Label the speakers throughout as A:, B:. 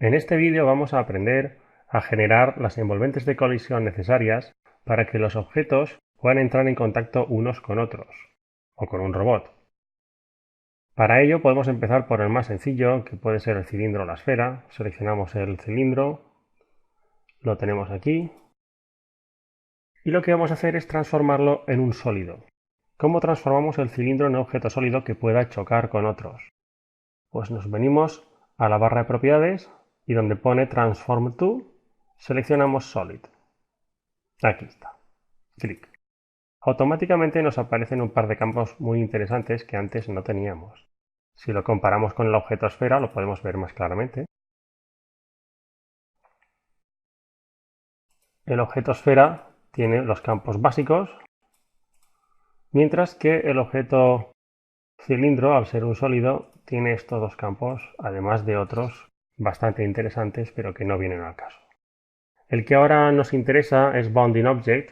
A: En este vídeo vamos a aprender a generar las envolventes de colisión necesarias para que los objetos puedan entrar en contacto unos con otros, o con un robot. Para ello podemos empezar por el más sencillo, que puede ser el cilindro o la esfera. Seleccionamos el cilindro, lo tenemos aquí, y lo que vamos a hacer es transformarlo en un sólido. ¿Cómo transformamos el cilindro en un objeto sólido que pueda chocar con otros? Pues nos venimos a la barra de propiedades y donde pone Transform to, seleccionamos Solid. Aquí está. Clic. Automáticamente nos aparecen un par de campos muy interesantes que antes no teníamos. Si lo comparamos con el objeto esfera lo podemos ver más claramente. El objeto esfera tiene los campos básicos, mientras que el objeto cilindro, al ser un sólido, tiene estos dos campos, además de otros bastante interesantes, pero que no vienen al caso. El que ahora nos interesa es Bounding Object,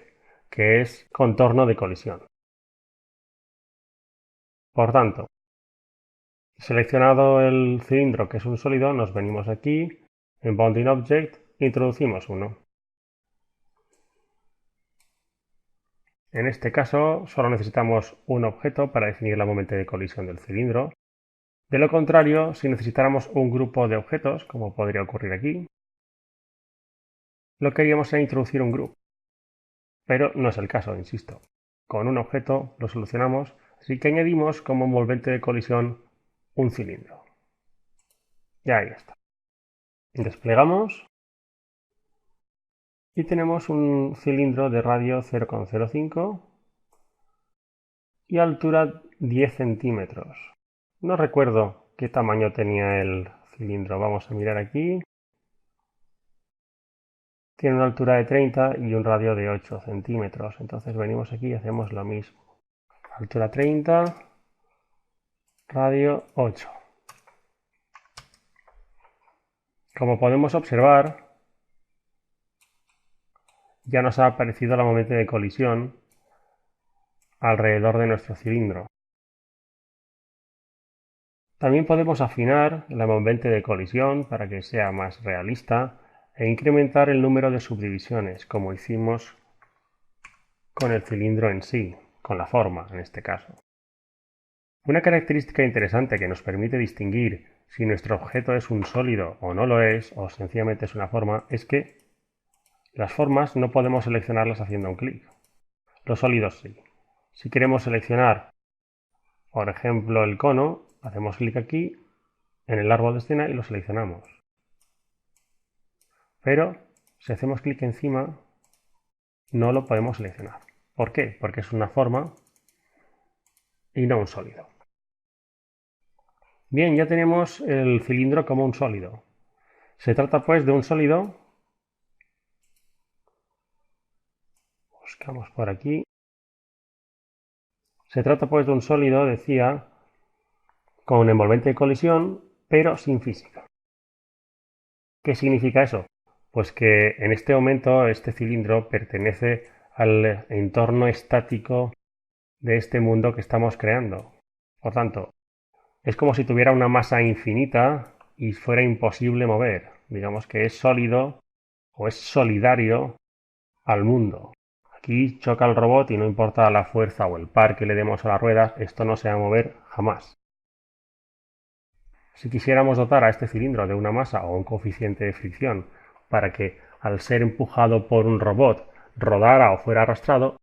A: que es contorno de colisión. Por tanto, seleccionado el cilindro, que es un sólido, nos venimos aquí, en Bounding Object, introducimos uno. En este caso, solo necesitamos un objeto para definir la momento de colisión del cilindro. De lo contrario, si necesitáramos un grupo de objetos, como podría ocurrir aquí, lo que haríamos sería introducir un grupo. Pero no es el caso, insisto. Con un objeto lo solucionamos, así que añadimos como envolvente de colisión un cilindro. Y ahí está. Desplegamos y tenemos un cilindro de radio 0,05 y altura 10 centímetros. No recuerdo qué tamaño tenía el cilindro. Vamos a mirar aquí. Tiene una altura de 30 y un radio de 8 centímetros. Entonces venimos aquí y hacemos lo mismo. Altura 30, radio 8. Como podemos observar, ya nos ha aparecido la momento de colisión alrededor de nuestro cilindro. También podemos afinar la envolvente de colisión para que sea más realista e incrementar el número de subdivisiones, como hicimos con el cilindro en sí, con la forma en este caso. Una característica interesante que nos permite distinguir si nuestro objeto es un sólido o no lo es, o sencillamente es una forma, es que las formas no podemos seleccionarlas haciendo un clic. Los sólidos sí. Si queremos seleccionar, por ejemplo, el cono, hacemos clic aquí en el árbol de escena y lo seleccionamos. Pero si hacemos clic encima, no lo podemos seleccionar. ¿Por qué? Porque es una forma y no un sólido. Bien, ya tenemos el cilindro como un sólido. Se trata pues de un sólido. Buscamos por aquí. Se trata pues de un sólido, decía, con envolvente de colisión, pero sin física. ¿Qué significa eso? Pues que en este momento este cilindro pertenece al entorno estático de este mundo que estamos creando. Por tanto, es como si tuviera una masa infinita y fuera imposible mover. Digamos que es sólido o es solidario al mundo. Aquí choca el robot y no importa la fuerza o el par que le demos a la rueda, esto no se va a mover jamás. Si quisiéramos dotar a este cilindro de una masa o un coeficiente de fricción para que al ser empujado por un robot rodara o fuera arrastrado,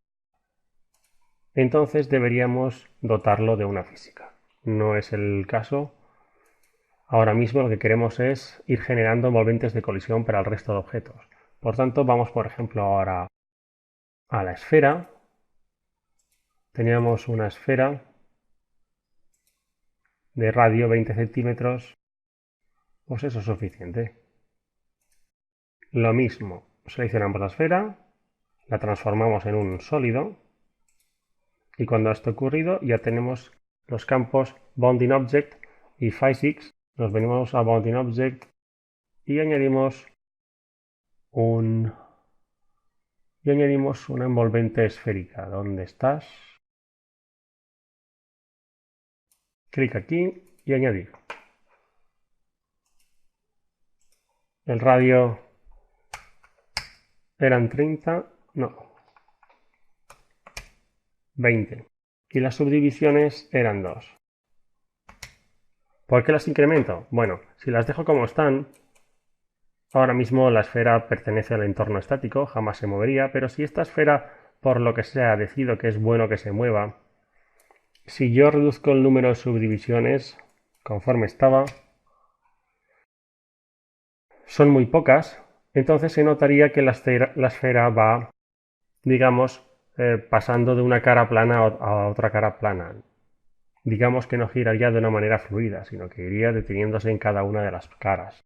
A: entonces deberíamos dotarlo de una física. No es el caso. Ahora mismo lo que queremos es ir generando envolventes de colisión para el resto de objetos. Por tanto, vamos por ejemplo ahora a la esfera. Teníamos una esfera de radio 20 centímetros, pues eso es suficiente. Lo mismo, seleccionamos la esfera, la transformamos en un sólido y cuando esto ha ocurrido ya tenemos los campos Bounding Object y Physics. Nos venimos a Bounding Object y añadimos una envolvente esférica. ¿Dónde estás? Clic aquí y añadir. el radio eran 30, no, 20. Y las subdivisiones eran 2. ¿Por qué las incremento? Bueno, si las dejo como están, ahora mismo la esfera pertenece al entorno estático, jamás se movería, pero si esta esfera, por lo que sea, decido que es bueno que se mueva, si yo reduzco el número de subdivisiones conforme estaba, son muy pocas, entonces se notaría que la esfera va, digamos, pasando de una cara plana a otra cara plana. Digamos que no giraría de una manera fluida, sino que iría deteniéndose en cada una de las caras.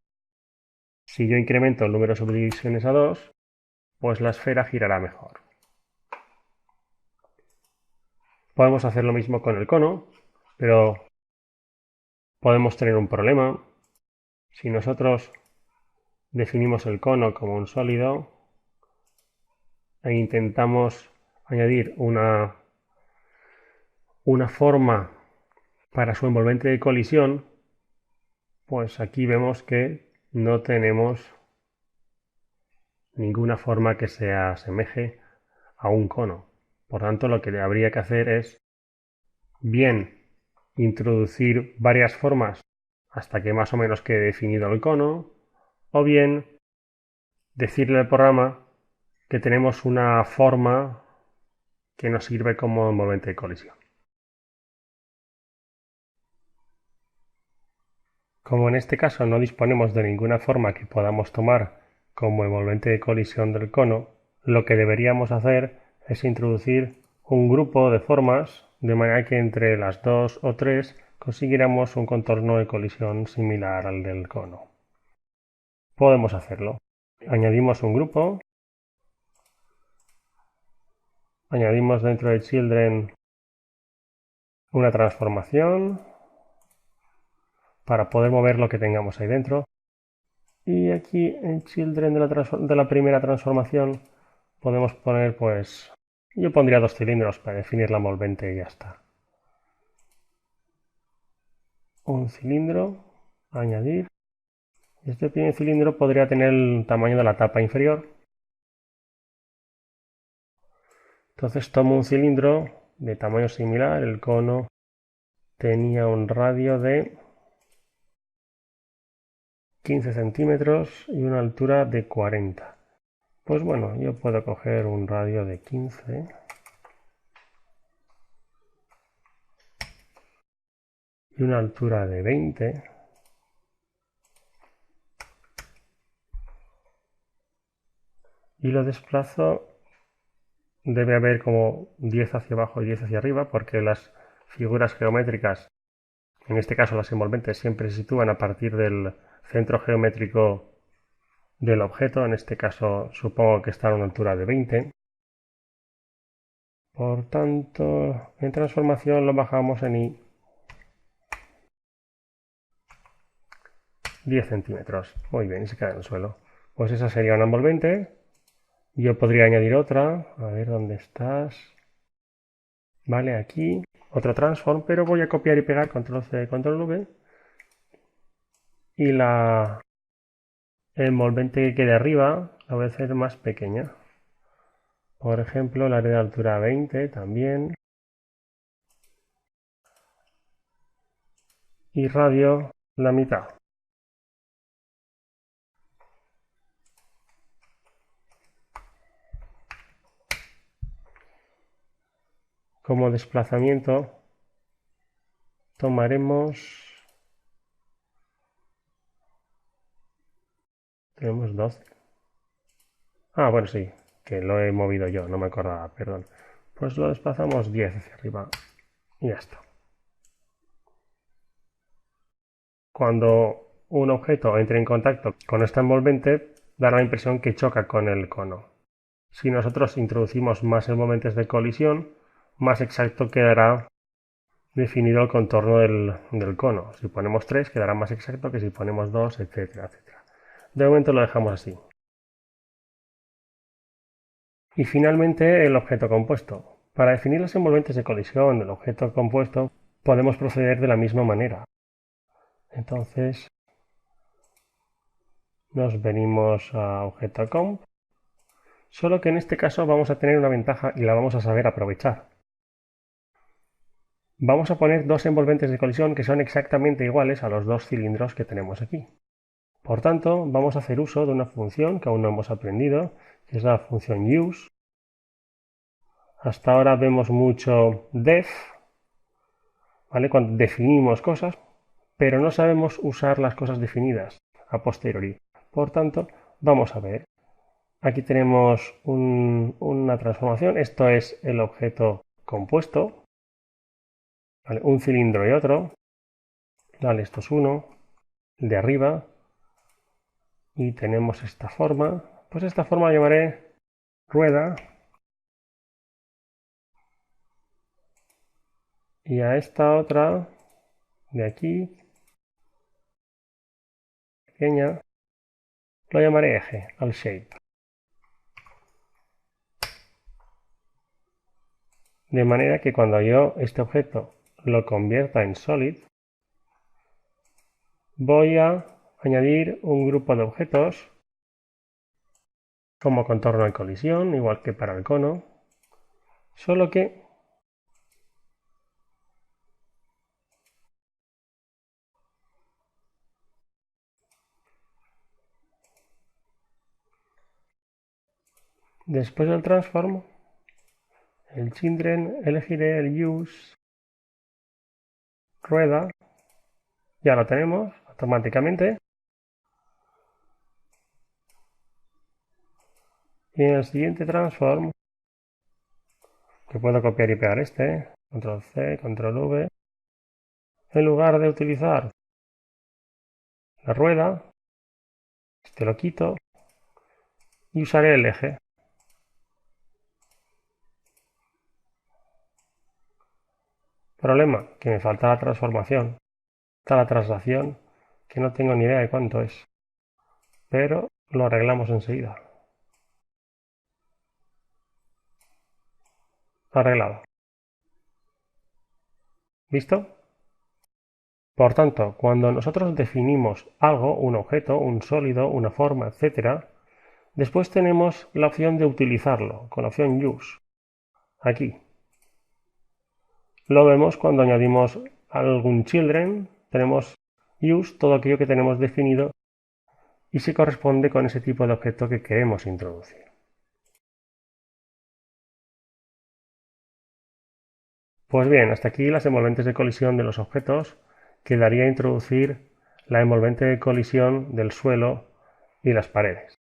A: Si yo incremento el número de subdivisiones a 2, pues la esfera girará mejor. Podemos hacer lo mismo con el cono, pero podemos tener un problema. Si nosotros definimos el cono como un sólido e intentamos añadir una forma para su envolvente de colisión, pues aquí vemos que no tenemos ninguna forma que se asemeje a un cono. Por tanto, lo que habría que hacer es bien introducir varias formas hasta que más o menos quede definido el cono, o bien decirle al programa que tenemos una forma que nos sirve como envolvente de colisión. Como en este caso no disponemos de ninguna forma que podamos tomar como envolvente de colisión del cono, lo que deberíamos hacer es introducir un grupo de formas de manera que entre las 2 o 3 consiguiéramos un contorno de colisión similar al del cono. Podemos hacerlo. Añadimos un grupo, añadimos dentro de Children una transformación para poder mover lo que tengamos ahí dentro. Y aquí en Children de la primera transformación podemos poner, pues, yo pondría 2 cilindros para definir la envolvente y ya está. Un cilindro, añadir. Este primer cilindro podría tener el tamaño de la tapa inferior. Entonces tomo un cilindro de tamaño similar, el cono tenía un radio de 15 centímetros y una altura de 40. Pues bueno, yo puedo coger un radio de 15 y una altura de 20 y lo desplazo. Debe haber como 10 hacia abajo y 10 hacia arriba porque las figuras geométricas, en este caso las envolventes, siempre se sitúan a partir del centro geométrico del objeto. En este caso supongo que está a una altura de 20. Por tanto, en transformación lo bajamos en I 10 centímetros. Muy bien, y se queda en el suelo. Pues esa sería una envolvente. Yo podría añadir otra. A ver, ¿dónde estás? Vale, aquí. Otro transform, pero voy a copiar y pegar, control C, control V. Y la envolvente que quede arriba la voy a hacer más pequeña. Por ejemplo, la haré de altura 20 también. Y radio la mitad. Como desplazamiento tomaremos... Tenemos 12. Ah, bueno, sí, que lo he movido yo, no me acordaba, perdón. Pues lo desplazamos 10 hacia arriba y ya está. Cuando un objeto entre en contacto con esta envolvente, dará la impresión que choca con el cono. Si nosotros introducimos más envolventes de colisión, más exacto quedará definido el contorno del cono. Si ponemos 3 quedará más exacto que si ponemos 2, etcétera, etcétera. De momento lo dejamos así. Y finalmente el objeto compuesto. Para definir las envolventes de colisión del objeto compuesto podemos proceder de la misma manera. Entonces nos venimos a objeto comp, solo que en este caso vamos a tener una ventaja y la vamos a saber aprovechar. Vamos a poner dos envolventes de colisión que son exactamente iguales a los dos cilindros que tenemos aquí. Por tanto, vamos a hacer uso de una función que aún no hemos aprendido, que es la función use. Hasta ahora vemos mucho def, ¿vale? Cuando definimos cosas, pero no sabemos usar las cosas definidas a posteriori. Por tanto, vamos a ver. Aquí tenemos una transformación. Esto es el objeto compuesto, ¿vale? Un cilindro y otro. Vale, esto es uno. El de arriba. Y tenemos esta forma. Pues esta forma la llamaré rueda. Y a esta otra de aquí, pequeña, lo llamaré eje, al shape. De manera que cuando yo este objeto lo convierta en solid, voy a añadir un grupo de objetos como contorno de colisión, igual que para el cono, solo que después del transform, el children, elegiré el use rueda, ya lo tenemos automáticamente, y en el siguiente transform, que puedo copiar y pegar este, control C, control V, en lugar de utilizar la rueda, este lo quito y usaré el eje. Problema, que me falta la transformación, está la traslación, que no tengo ni idea de cuánto es, pero lo arreglamos enseguida. Arreglado. ¿Listo? Por tanto, cuando nosotros definimos algo, un objeto, un sólido, una forma, etc., después tenemos la opción de utilizarlo, con la opción use, aquí. Lo vemos cuando añadimos algún children, tenemos use, todo aquello que tenemos definido y se corresponde con ese tipo de objeto que queremos introducir. Pues bien, hasta aquí las envolventes de colisión de los objetos. Quedaría introducir la envolvente de colisión del suelo y las paredes.